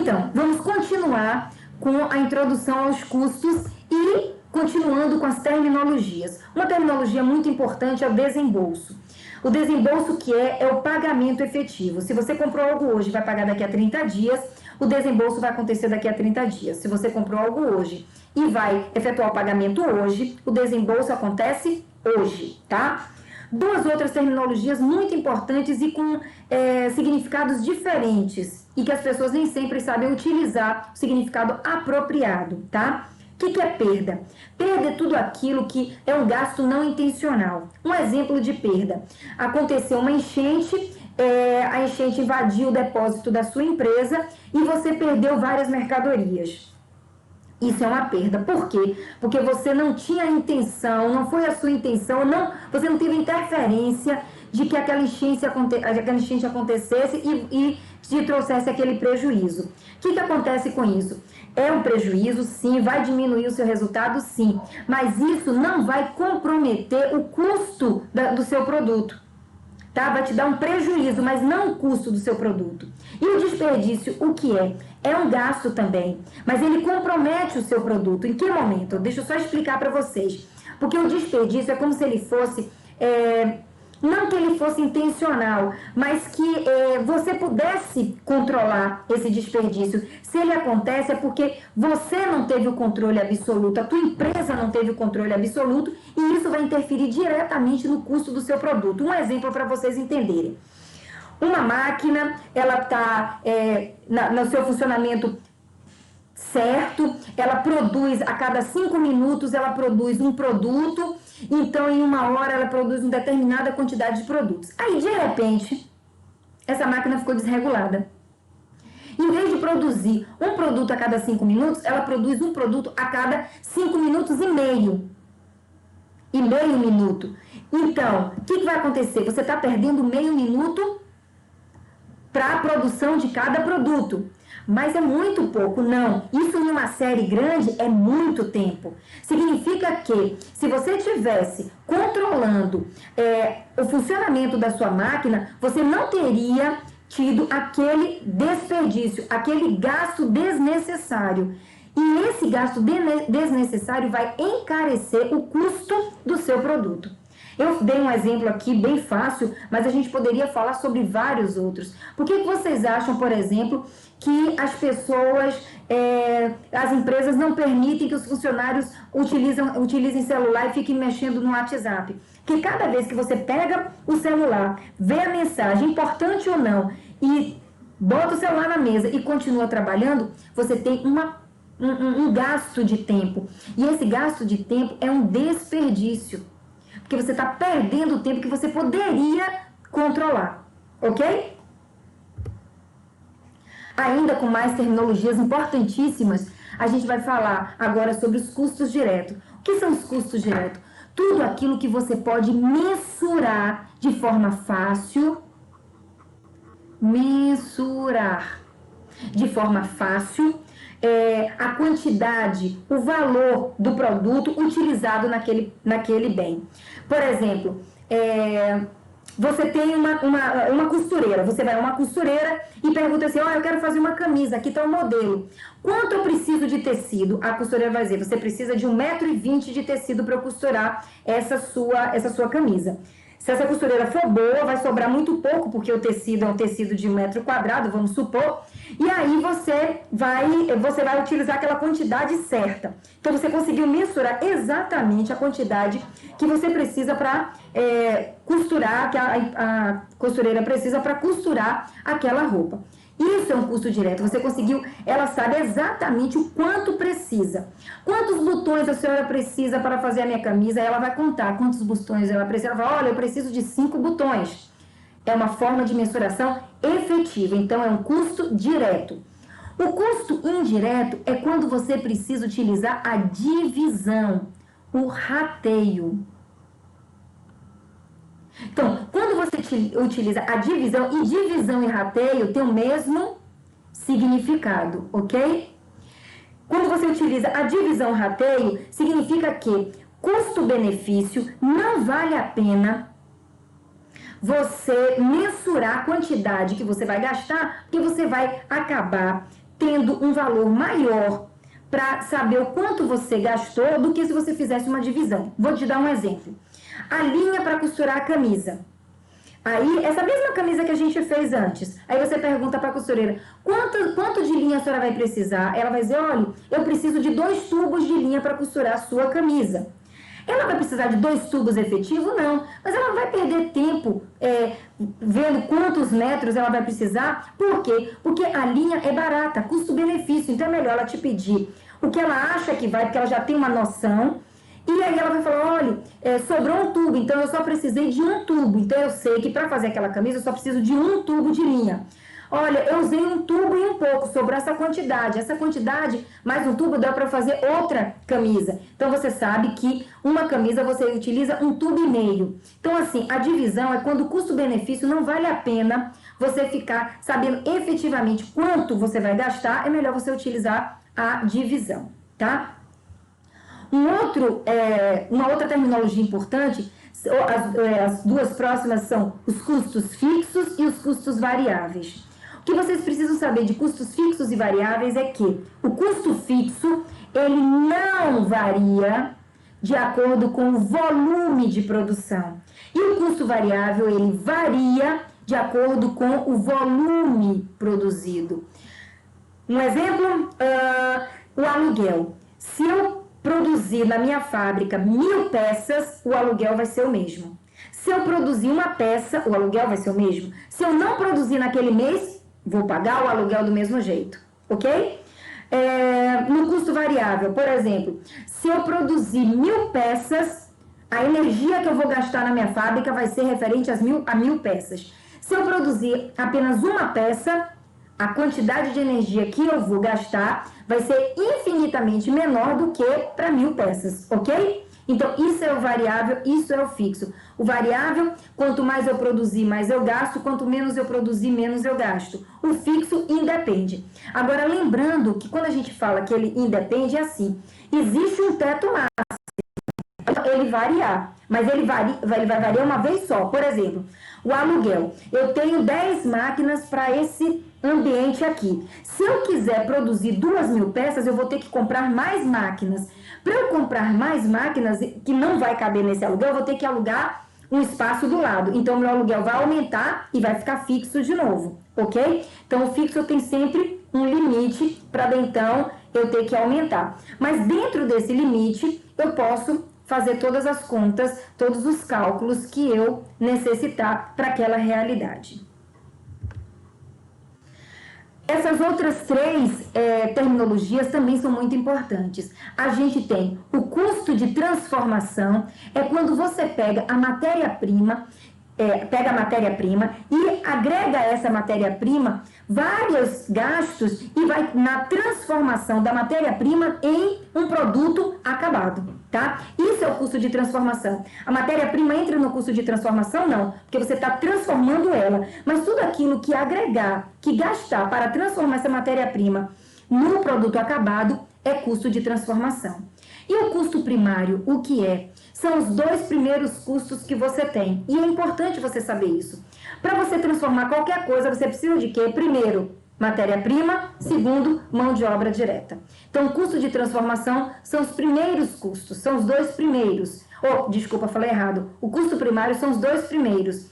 Então, vamos continuar com a introdução aos custos e continuando com as terminologias. Uma terminologia muito importante é o desembolso. O desembolso que é o pagamento efetivo. Se você comprou algo hoje e vai pagar daqui a 30 dias, o desembolso vai acontecer daqui a 30 dias. Se você comprou algo hoje e vai efetuar o pagamento hoje, o desembolso acontece hoje, tá? Duas outras terminologias muito importantes e com significados diferentes e que as pessoas nem sempre sabem utilizar o significado apropriado, tá? O que é perda? Perda é tudo aquilo que é um gasto não intencional. Um exemplo de perda. Aconteceu uma enchente, a enchente invadiu o depósito da sua empresa e você perdeu várias mercadorias. Isso é uma perda. Por quê? Porque você não tinha intenção, não foi a sua intenção, você não teve interferência de que aquela enchente acontecesse e te trouxesse aquele prejuízo. O que acontece com isso? É um prejuízo, sim, vai diminuir o seu resultado, sim, mas isso não vai comprometer o custo do seu produto. Tá? Vai te dar um prejuízo, mas não o custo do seu produto. E o desperdício, o que é? É um gasto também, mas ele compromete o seu produto. Em que momento? Deixa eu só explicar para vocês. Porque o desperdício é como se ele fosse, não que ele fosse intencional, mas que você pudesse controlar esse desperdício. Se ele acontece é porque você não teve o controle absoluto, a tua empresa não teve o controle absoluto e isso vai interferir diretamente no custo do seu produto. Um exemplo para vocês entenderem. Uma máquina, ela está no seu funcionamento certo, ela produz a cada 5 minutos, ela produz um produto, então em 1 hora ela produz uma determinada quantidade de produtos. Aí, de repente, essa máquina ficou desregulada. Em vez de produzir um produto a cada 5 minutos, ela produz um produto a cada 5 minutos e meio. E meio minuto. Então, o que vai acontecer? Você está perdendo meio minuto para a produção de cada produto. Mas é muito pouco, não. Isso em uma série grande é muito tempo. Significa que se você estivesse controlando o funcionamento da sua máquina, você não teria tido aquele desperdício, aquele gasto desnecessário. E esse gasto desnecessário vai encarecer o custo do seu produto. Eu dei um exemplo aqui bem fácil, mas a gente poderia falar sobre vários outros. Por que vocês acham, por exemplo, que as pessoas, as empresas não permitem que os funcionários utilizem celular e fiquem mexendo no WhatsApp? Que cada vez que você pega o celular, vê a mensagem, importante ou não, e bota o celular na mesa e continua trabalhando, você tem um gasto de tempo. E esse gasto de tempo é um desperdício. Porque você está perdendo o tempo que você poderia controlar, ok? Ainda com mais terminologias importantíssimas, a gente vai falar agora sobre os custos diretos. O que são os custos diretos? Tudo aquilo que você pode mensurar de forma fácil. Mensurar de forma fácil a quantidade, o valor do produto utilizado naquele bem. Por exemplo, você tem uma costureira, você vai a uma costureira e pergunta assim, eu quero fazer uma camisa, aqui está o modelo. Quanto eu preciso de tecido? A costureira vai dizer, você precisa de 1,20 m de tecido para eu costurar essa sua camisa. Se essa costureira for boa, vai sobrar muito pouco, porque o tecido é um tecido de 1 metro quadrado, vamos supor. E aí você vai utilizar aquela quantidade certa. Então, você conseguiu mensurar exatamente a quantidade que você precisa para costurar, que a costureira precisa para costurar aquela roupa. Isso é um custo direto. Você conseguiu, ela sabe exatamente o quanto precisa. Quantos botões a senhora precisa para fazer a minha camisa? Ela vai contar quantos botões ela precisa. Ela vai, olha, eu preciso de 5 botões. É uma forma de mensuração efetiva. Então, é um custo direto. O custo indireto é quando você precisa utilizar a divisão, o rateio. Então, quando você utiliza a divisão, e divisão e rateio tem o mesmo significado, ok? Quando você utiliza a divisão e rateio, significa que custo-benefício não vale a pena você mensurar a quantidade que você vai gastar, porque você vai acabar tendo um valor maior para saber o quanto você gastou do que se você fizesse uma divisão. Vou te dar um exemplo. A linha para costurar a camisa. Aí, essa mesma camisa que a gente fez antes, aí você pergunta para a costureira, quanto de linha a senhora vai precisar? Ela vai dizer, olha, eu preciso de 2 tubos de linha para costurar a sua camisa. Ela vai precisar de 2 tubos efetivos? Não. Mas ela vai perder tempo vendo quantos metros ela vai precisar. Por quê? Porque a linha é barata, custo-benefício. Então é melhor ela te pedir o que ela acha que vai, porque ela já tem uma noção. E aí ela vai falar, olha, sobrou um tubo, então eu só precisei de 1 tubo. Então eu sei que para fazer aquela camisa eu só preciso de 1 tubo de linha. Olha, eu usei 1 tubo e um pouco, sobrou essa quantidade. Essa quantidade, mais 1 tubo, dá para fazer outra camisa. Então, você sabe que uma camisa você utiliza 1 tubo e meio. Então, assim, a divisão é quando o custo-benefício não vale a pena você ficar sabendo efetivamente quanto você vai gastar, é melhor você utilizar a divisão, tá? Uma outra terminologia importante, as duas próximas são os custos fixos e os custos variáveis. O que vocês precisam saber de custos fixos e variáveis é que o custo fixo, ele não varia de acordo com o volume de produção. E o custo variável, ele varia de acordo com o volume produzido. Um exemplo, o aluguel. Se eu produzir na minha fábrica 1000 peças, o aluguel vai ser o mesmo. Se eu produzir uma peça, o aluguel vai ser o mesmo. Se eu não produzir naquele mês, vou pagar o aluguel do mesmo jeito, ok? No custo variável, por exemplo, se eu produzir 1000 peças, a energia que eu vou gastar na minha fábrica vai ser referente a 1000 peças. Se eu produzir apenas uma peça, a quantidade de energia que eu vou gastar vai ser infinitamente menor do que para 1000 peças, ok? Então, isso é o variável, isso é o fixo. O variável, quanto mais eu produzir, mais eu gasto, quanto menos eu produzir, menos eu gasto. O fixo independe. Agora, lembrando que quando a gente fala que ele independe, é assim, existe um teto máximo, ele variar, mas ele vai variar uma vez só. Por exemplo, o aluguel. Eu tenho 10 máquinas para esse ambiente aqui. Se eu quiser produzir 2000 peças, eu vou ter que comprar mais máquinas. Para eu comprar mais máquinas, que não vai caber nesse aluguel, eu vou ter que alugar um espaço do lado. Então, meu aluguel vai aumentar e vai ficar fixo de novo, ok? Então, o fixo tem sempre um limite para, então, eu ter que aumentar. Mas dentro desse limite, eu posso fazer todas as contas, todos os cálculos que eu necessitar para aquela realidade. Essas outras 3 terminologias também são muito importantes. A gente tem o custo de transformação, é quando você pega a matéria-prima, e agrega a essa matéria-prima vários gastos e vai na transformação da matéria-prima em um produto acabado, tá? Isso é o custo de transformação. A matéria-prima entra no custo de transformação? Não, porque você está transformando ela. Mas tudo aquilo que agregar, que gastar para transformar essa matéria-prima no produto acabado é custo de transformação. E o custo primário, o que é? São os 2 primeiros custos que você tem. E é importante você saber isso. Para você transformar qualquer coisa, você precisa de quê? Primeiro, matéria-prima. Segundo, mão de obra direta. Então, o custo de transformação são os primeiros custos. São os 2 primeiros. Desculpa, falei errado. O custo primário são os 2 primeiros.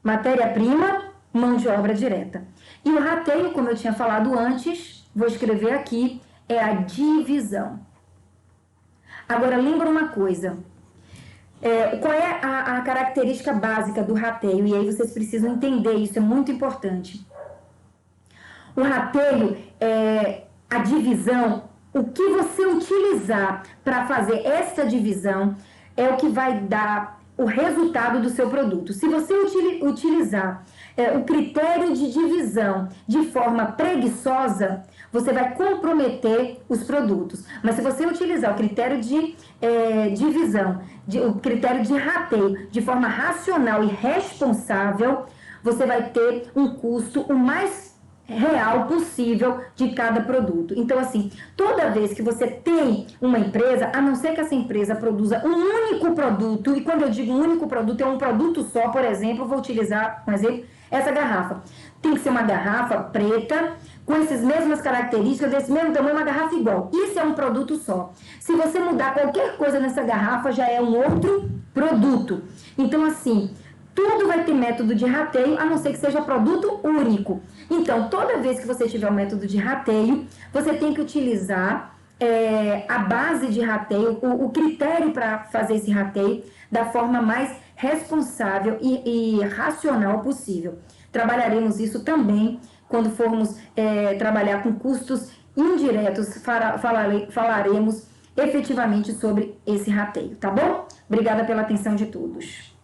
Matéria-prima, mão de obra direta. E o rateio, como eu tinha falado antes, vou escrever aqui, é a divisão. Agora, lembra uma coisa. Qual é a característica básica do rateio? E aí vocês precisam entender, isso é muito importante. O rateio, a divisão, o que você utilizar para fazer essa divisão é o que vai dar o resultado do seu produto. Se você utilizar o critério de divisão de forma preguiçosa, você vai comprometer os produtos. Mas se você utilizar o critério de divisão, o critério de rateio de forma racional e responsável, você vai ter um custo o mais real possível de cada produto. Então, assim, toda vez que você tem uma empresa, a não ser que essa empresa produza um único produto, e quando eu digo um único produto, é um produto só, por exemplo, vou utilizar um exemplo, essa garrafa. Tem que ser uma garrafa preta, com essas mesmas características, desse mesmo tamanho, uma garrafa igual. Isso é um produto só. Se você mudar qualquer coisa nessa garrafa, já é um outro produto. Então, assim, tudo vai ter método de rateio, a não ser que seja produto único. Então, toda vez que você tiver um método de rateio, você tem que utilizar a base de rateio, o critério para fazer esse rateio da forma mais responsável e racional possível. Trabalharemos isso também quando formos trabalhar com custos indiretos, falaremos efetivamente sobre esse rateio, tá bom? Obrigada pela atenção de todos.